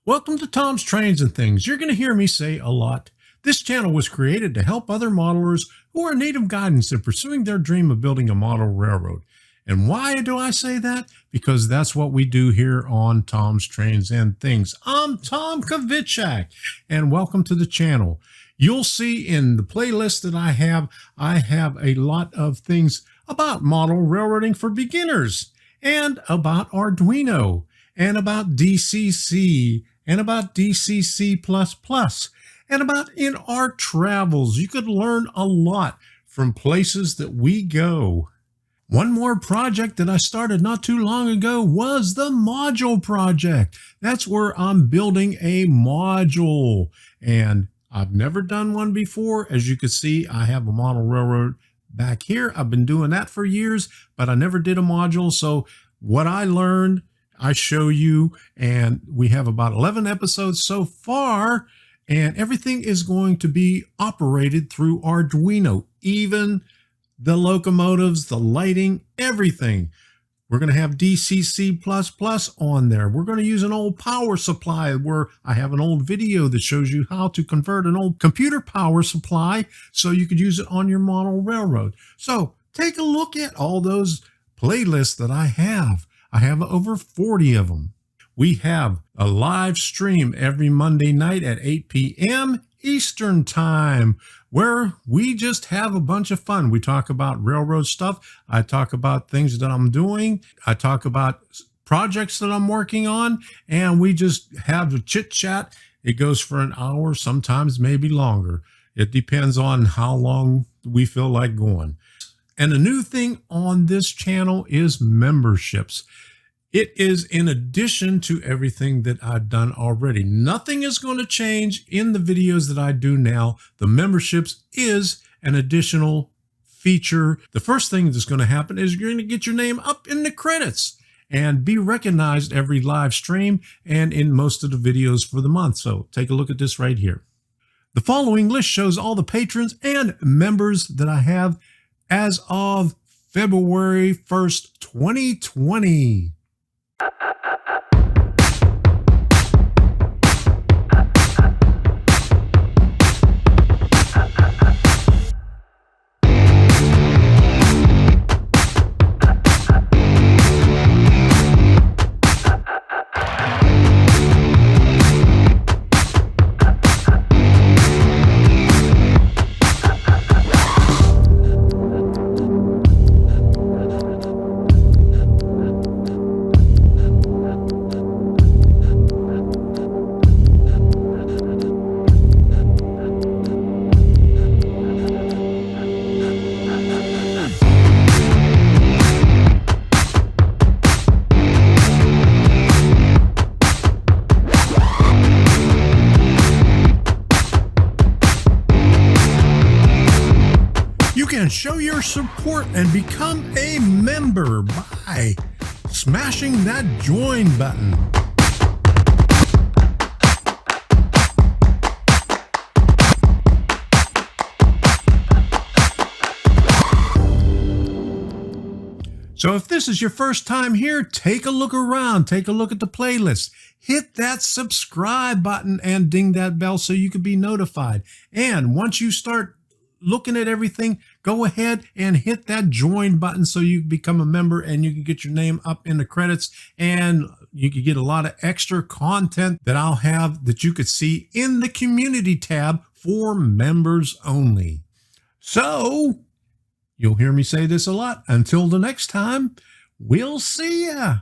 Welcome to Tom's Trains and Things. You're going to hear me say a lot. This channel was created to help other modelers who are in need of guidance in pursuing their dream of building a model railroad. And why do I say that? Because that's what we do here on Tom's Trains and Things. I'm Tom Kvichak, and welcome to the channel. You'll see in the playlist that I have a lot of things about model railroading for beginners, and about Arduino, and about DCC, and about DCC++, and about in our travels. You could learn a lot from places that we go. One more project that I started not too long ago was the module project. That's where I'm building a module, and I've never done one before. As you can see, I have a model railroad back here. I've been doing that for years, but I never did a module. So what I learned, I show you, and we have about 11 episodes so far, and everything is going to be operated through Arduino, even the locomotives, the lighting, everything. We're going to have DCC++ on there. We're going to use an old power supply, where I have an old video that shows you how to convert an old computer power supply so you could use it on your model railroad. So take a look at all those playlists that I have. I have over 40 of them. We have a live stream every Monday night at 8 p.m. Eastern Time, where we just have a bunch of fun. We talk about railroad stuff. I talk about things that I'm doing. I talk about projects that I'm working on, and we just have a chit chat. It goes for an hour, sometimes maybe longer. It depends on how long we feel like going. And the new thing on this channel is memberships. It is in addition to everything that I've done already. Nothing is going to change in the videos that I do now. The memberships is an additional feature. The first thing that's going to happen is you're going to get your name up in the credits and be recognized every live stream and in most of the videos for the month. So take a look at this right here. The following list shows all the patrons and members that I have as of February 1st, 2020. You can show your support and become a member by smashing that join button. So if this is your first time here, take a look around, take a look at the playlist, hit that subscribe button and ding that bell so you can be notified. And once you start looking at everything, go ahead and hit that join button so you become a member and you can get your name up in the credits, and you can get a lot of extra content that I'll have that you could see in the community tab for members only. So you'll hear me say this a lot. Until the next time, we'll see ya.